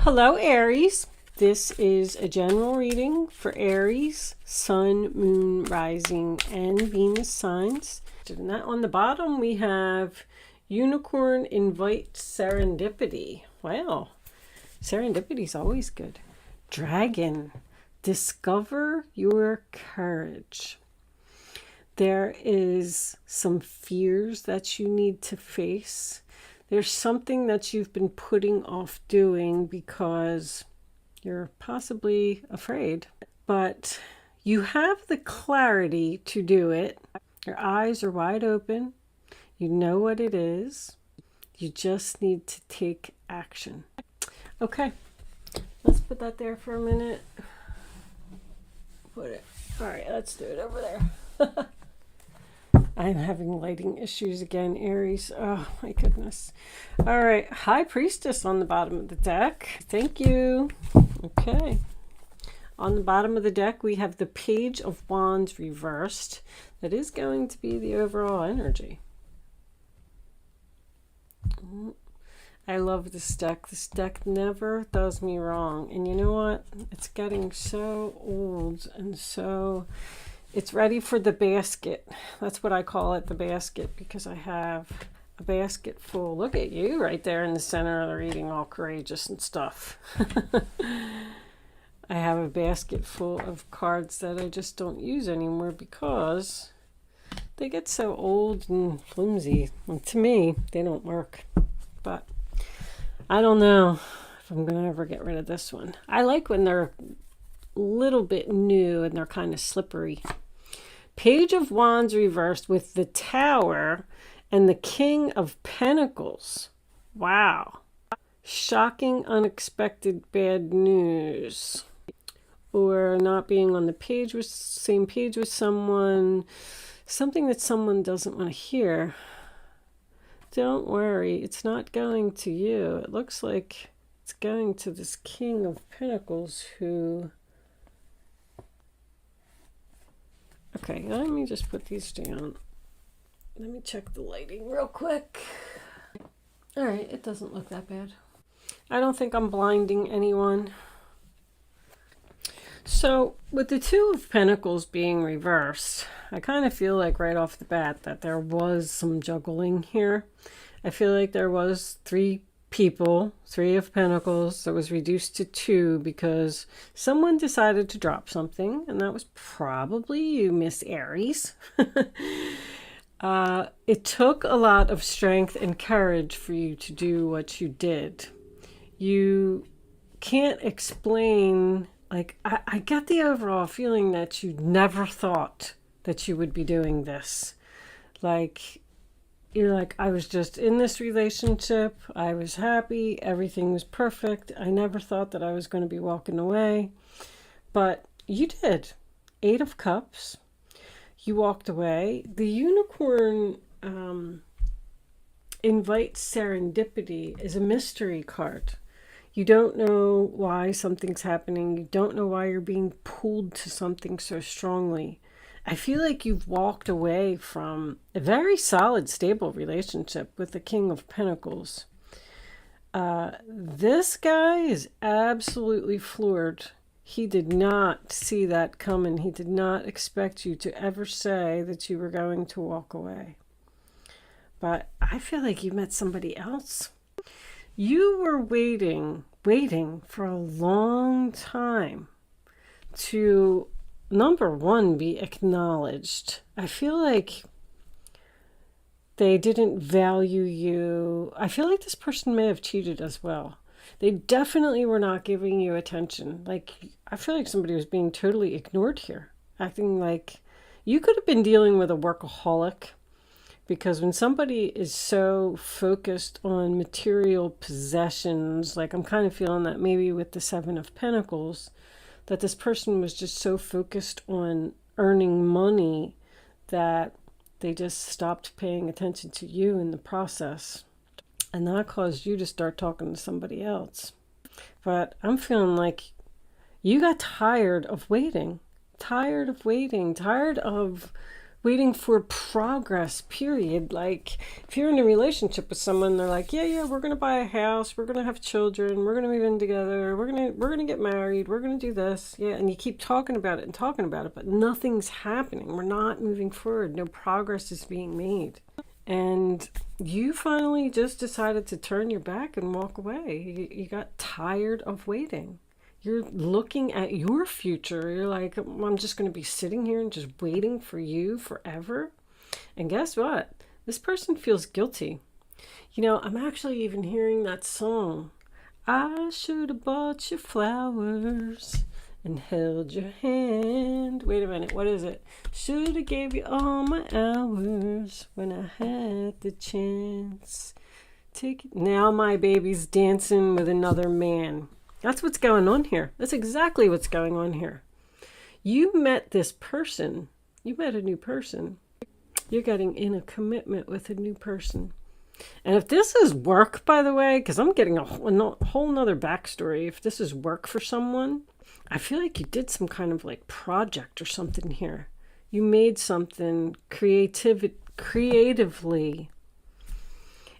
Hello, Aries. This is a general reading for Aries, Sun, Moon, Rising, and Venus signs. And that on the bottom, we have Unicorn Invite Serendipity. Wow, serendipity is always good. Dragon, discover your courage. There is some fears that you need to face. There's something that you've been putting off doing because you're possibly afraid, but you have the clarity to do it. Your eyes are wide open. You know what it is. You just need to take action. Okay, let's put that there for a minute. All right, let's do it over there. I'm having lighting issues again, Aries. Oh, my goodness. All right. High Priestess on the bottom of the deck. Thank you. Okay. On the bottom of the deck, we have the Page of Wands reversed. That is going to be the overall energy. I love this deck. This deck never does me wrong. And you know what? It's getting so old and so... It's ready for the basket. That's what I call it, the basket, because I have a basket full. Look at you right there in the center of the reading, all courageous and stuff. I have a basket full of cards that I just don't use anymore because they get so old and flimsy. And to me, they don't work. But I don't know if I'm going to ever get rid of this one. I like when they're a little bit new and they're kind of slippery. Page of Wands reversed with the Tower and the King of Pentacles. Wow. Shocking, unexpected bad news. Or not being on the page with same page with someone. Something that someone doesn't want to hear. Don't worry, it's not going to you. It looks like it's going to this King of Pentacles who... Okay, let me just put these down. Let me check the lighting real quick. All right, it doesn't look that bad. I don't think I'm blinding anyone. So with the Two of Pentacles being reversed, I kind of feel like right off the bat that there was some juggling here. I feel like there was three people, Three of Pentacles, that was reduced to two because someone decided to drop something, and that was probably you, Miss Aries. It took a lot of strength and courage for you to do what you did. You can't explain, like, I get the overall feeling that you never thought that you would be doing this. Like, you're like, I was just in this relationship. I was happy. Everything was perfect. I never thought that I was going to be walking away. But you did. 8 of Cups. You walked away. The Unicorn invites serendipity is a mystery card. You don't know why something's happening. You don't know why you're being pulled to something so strongly. I feel like you've walked away from a very solid, stable relationship with the King of Pentacles. This guy is absolutely floored. He did not see that coming. He did not expect you to ever say that you were going to walk away. But I feel like you met somebody else. You were waiting for a long time to... Number one, be acknowledged. I feel like they didn't value you. I feel like this person may have cheated as well. They definitely were not giving you attention. Like, I feel like somebody was being totally ignored here. Acting like you could have been dealing with a workaholic. Because when somebody is so focused on material possessions, like I'm kind of feeling that maybe with the Seven of Pentacles, that this person was just so focused on earning money that they just stopped paying attention to you in the process. And that caused you to start talking to somebody else. But I'm feeling like you got tired of waiting. Tired of waiting for progress, period. Like, if you're in a relationship with someone, they're like, yeah, we're going to buy a house, we're going to have children, we're going to move in together, we're going to get married, we're going to do this. Yeah, and you keep talking about it, but nothing's happening. We're not moving forward. No progress is being made. And you finally just decided to turn your back and walk away. You got tired of waiting. You're looking at your future. You're like, I'm just going to be sitting here and just waiting for you forever. And guess what? This person feels guilty. You know, I'm actually even hearing that song. I should have bought you flowers and held your hand. Wait a minute, what is it? Should have gave you all my hours when I had the chance. Take it. Now my baby's dancing with another man. That's what's going on here. That's exactly what's going on here. You met this person. You met a new person. You're getting in a commitment with a new person. And if this is work, by the way, because I'm getting a whole nother backstory. If this is work for someone, I feel like you did some kind of like project or something here. You made something creatively.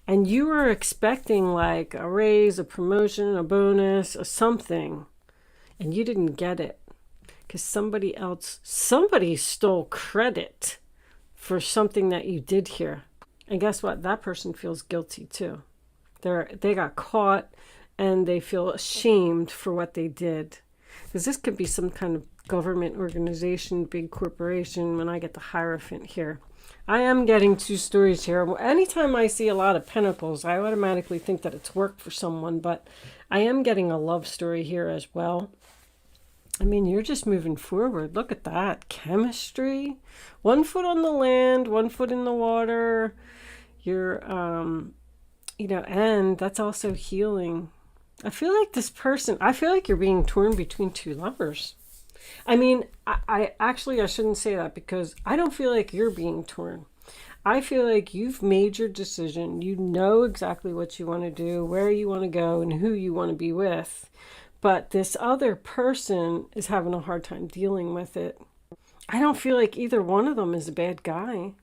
And you were expecting like a raise, a promotion, a bonus, or something. And you didn't get it. Because somebody stole credit for something that you did here. And guess what? That person feels guilty too. They got caught and they feel ashamed for what they did. Because this could be some kind of government organization, big corporation, when I get the Hierophant here. I am getting two stories here. Anytime I see a lot of pentacles, I automatically think that it's work for someone, but I am getting a love story here as well. I mean, you're just moving forward. Look at that. Chemistry. 1 foot on the land, 1 foot in the water. You're, and that's also healing. I feel like you're being torn between two lovers. I mean, I shouldn't say that because I don't feel like you're being torn. I feel like you've made your decision. You know exactly what you want to do, where you want to go, and who you want to be with. But this other person is having a hard time dealing with it. I don't feel like either one of them is a bad guy.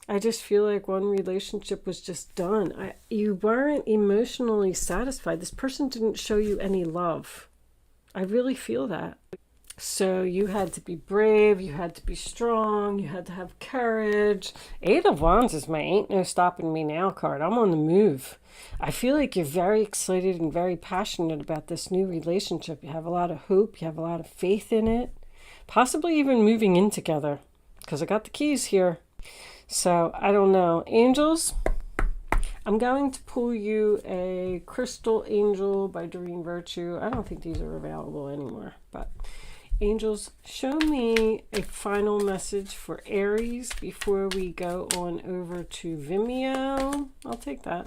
I just feel like one relationship was just done. You weren't emotionally satisfied. This person didn't show you any love. I really feel that. So you had to be brave, you had to be strong, you had to have courage. 8 of Wands is my ain't no stopping me now card. I'm on the move. I feel like you're very excited and very passionate about this new relationship. You have a lot of hope, you have a lot of faith in it. Possibly even moving in together, because I got the keys here. So I don't know. Angels, I'm going to pull you a Crystal Angel by Doreen Virtue. I don't think these are available anymore, but angels, show me a final message for Aries before we go on over to Vimeo. I'll take that.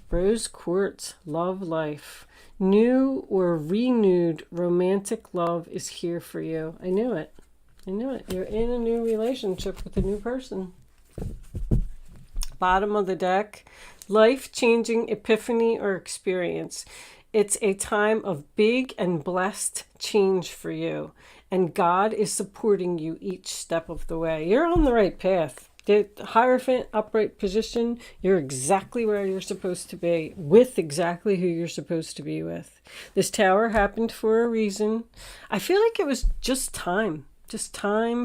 Rose Quartz, love life. New or renewed romantic love is here for you. I knew it. You're in a new relationship with a new person. Bottom of the deck, life-changing epiphany or experience. It's a time of big and blessed change for you, and God is supporting you each step of the way. You're on the right path. The Hierophant, upright position, you're exactly where you're supposed to be, with exactly who you're supposed to be with. This Tower happened for a reason. I feel like it was just time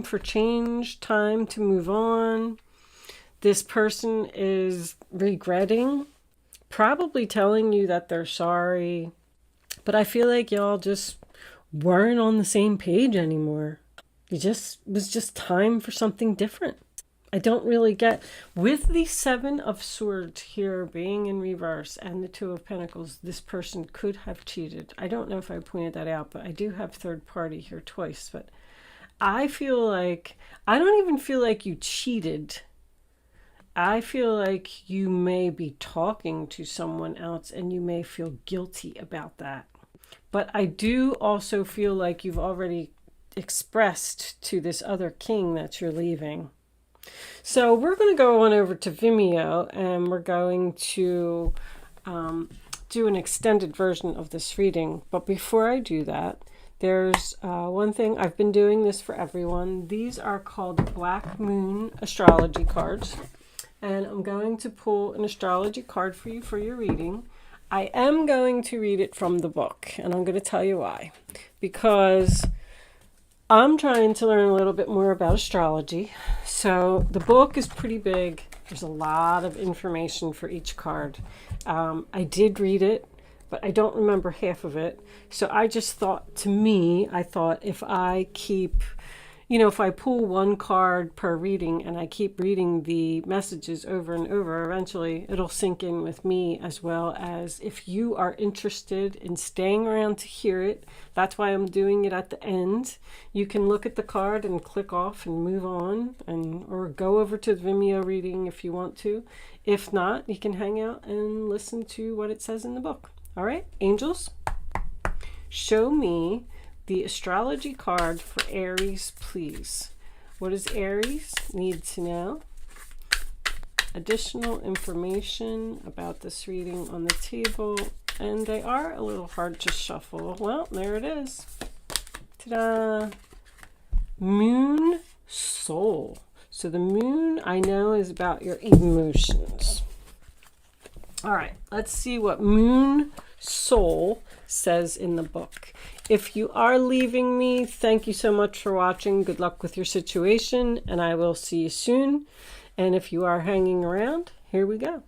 for change, time to move on. This person is regretting, probably telling you that they're sorry, but I feel like y'all just weren't on the same page anymore. It was just time for something different. I don't really get, with the 7 of Swords here being in reverse and the 2 of Pentacles, this person could have cheated. I don't know if I pointed that out, but I do have third party here twice. But I don't even feel like you cheated. I feel like you may be talking to someone else and you may feel guilty about that. But I do also feel like you've already expressed to this other king that you're leaving. So we're going to go on over to Vimeo and we're going to do an extended version of this reading. But before I do that, There's one thing, I've been doing this for everyone. These are called Black Moon astrology cards. And I'm going to pull an astrology card for you for your reading. I am going to read it from the book, and I'm going to tell you why. Because I'm trying to learn a little bit more about astrology. So the book is pretty big. There's a lot of information for each card. I did read it, but I don't remember half of it. So I just thought, I thought if I keep, if I pull one card per reading and I keep reading the messages over and over, eventually it'll sink in with me, as well as if you are interested in staying around to hear it. That's why I'm doing it at the end. You can look at the card and click off and move on, or go over to the Vimeo reading if you want to. If not, you can hang out and listen to what it says in the book. All right, angels, show me the astrology card for Aries, please. What does Aries need to know? Additional information about this reading on the table. And they are a little hard to shuffle. Well, there it is. Ta-da! Moon Soul. So the moon, I know, is about your emotions. All right, let's see what Moon Soul says in the book. If you are leaving me, thank you so much for watching. Good luck with your situation, and I will see you soon. And if you are hanging around, here we go.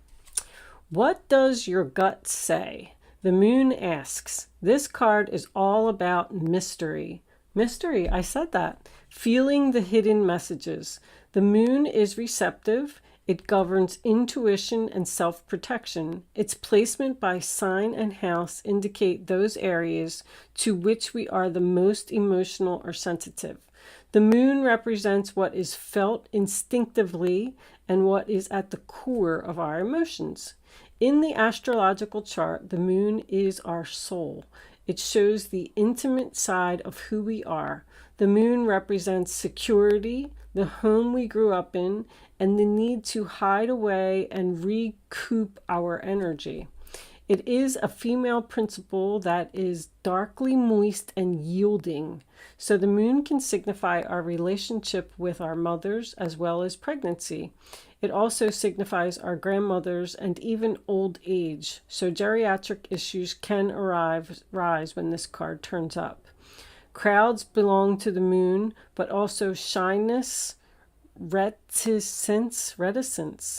What does your gut say? The moon asks. This card is all about mystery. Mystery, I said that. Feeling the hidden messages. The moon is receptive. It governs intuition and self-protection. Its placement by sign and house indicate those areas to which we are the most emotional or sensitive. The moon represents what is felt instinctively and what is at the core of our emotions. In the astrological chart, the moon is our soul. It shows the intimate side of who we are. The moon represents security, the home we grew up in, and the need to hide away and recoup our energy. It is a female principle that is darkly moist and yielding. So the moon can signify our relationship with our mothers as well as pregnancy. It also signifies our grandmothers and even old age. So geriatric issues can rise when this card turns up. Crowds belong to the moon, but also shyness, reticence,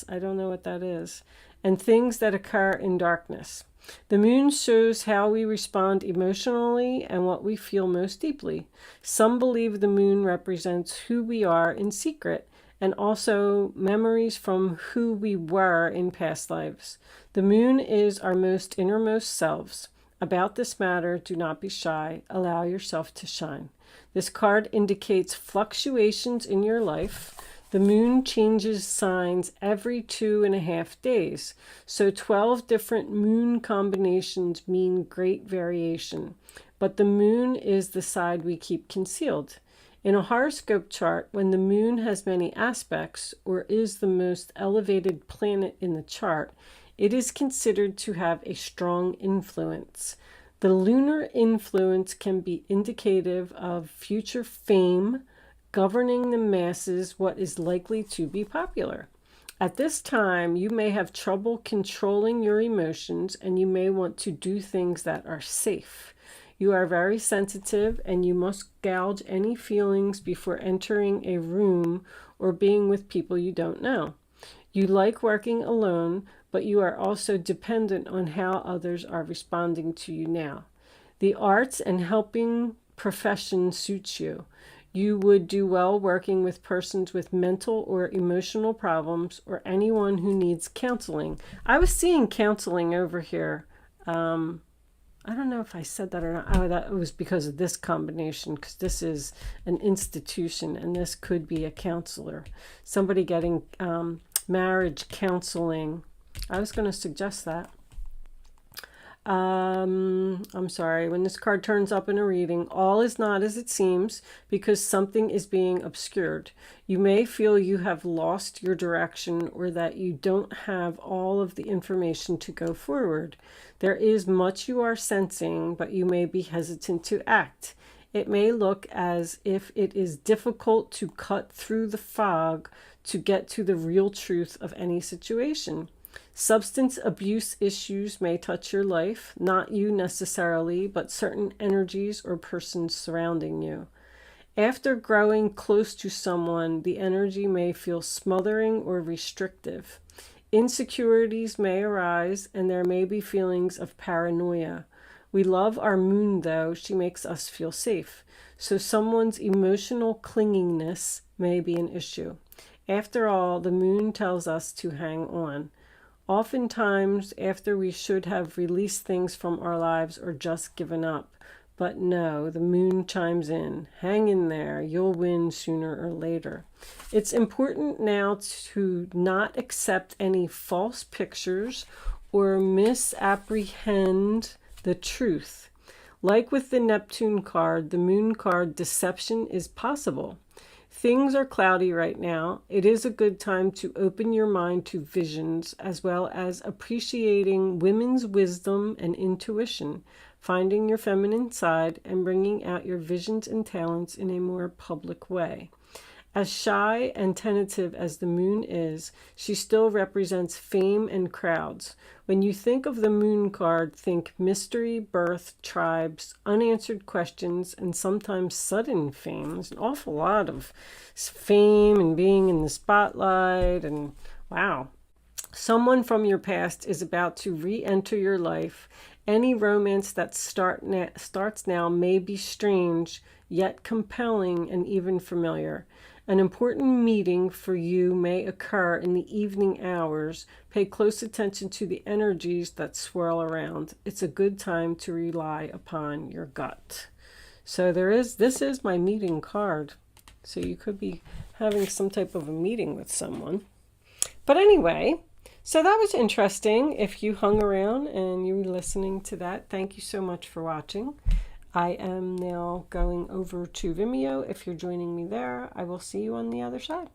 I don't know what that is, and things that occur in darkness. The moon shows how we respond emotionally and what we feel most deeply. Some believe the moon represents who we are in secret and also memories from who we were in past lives. The moon is our most innermost selves. About this matter, do not be shy. Allow yourself to shine. This card indicates fluctuations in your life. The moon changes signs every 2.5 days. So 12 different moon combinations mean great variation. But the moon is the side we keep concealed. In a horoscope chart, when the moon has many aspects or is the most elevated planet in the chart, it is considered to have a strong influence. The lunar influence can be indicative of future fame, governing the masses, what is likely to be popular. At this time, you may have trouble controlling your emotions, and you may want to do things that are safe. You are very sensitive, and you must gauge any feelings before entering a room or being with people you don't know. You like working alone, but you are also dependent on how others are responding to you now. The arts and helping profession suits you. You would do well working with persons with mental or emotional problems or anyone who needs counseling. I was seeing counseling over here. I don't know if I said that or not. Oh, that was because of this combination, because this is an institution and this could be a counselor. Somebody getting marriage counseling. I was going to suggest that. I'm sorry, when this card turns up in a reading, all is not as it seems because something is being obscured. You may feel you have lost your direction or that you don't have all of the information to go forward. There is much you are sensing, but you may be hesitant to act. It may look as if it is difficult to cut through the fog to get to the real truth of any situation. Substance abuse issues may touch your life, not you necessarily, but certain energies or persons surrounding you. After growing close to someone, the energy may feel smothering or restrictive. Insecurities may arise, and there may be feelings of paranoia. We love our moon, though. She makes us feel safe. So someone's emotional clinginess may be an issue. After all, the moon tells us to hang on. Oftentimes, after we should have released things from our lives or just given up. But no, the moon chimes in. Hang in there. You'll win sooner or later. It's important now to not accept any false pictures or misapprehend the truth. Like with the Neptune card, the moon card, deception is possible. Things are cloudy right now. It is a good time to open your mind to visions, as well as appreciating women's wisdom and intuition, finding your feminine side, and bringing out your visions and talents in a more public way. As shy and tentative as the moon is, she still represents fame and crowds. When you think of the moon card, think mystery, birth, tribes, unanswered questions, and sometimes sudden fame. There's an awful lot of fame and being in the spotlight, and wow. Someone from your past is about to re-enter your life. Any romance that starts now may be strange, yet compelling and even familiar. An important meeting for you may occur in the evening hours. Pay close attention to the energies that swirl around. It's a good time to rely upon your gut. So this is my meeting card. So you could be having some type of a meeting with someone. But anyway, so that was interesting. If you hung around and you were listening to that, thank you so much for watching. I am now going over to Vimeo. If you're joining me there, I will see you on the other side.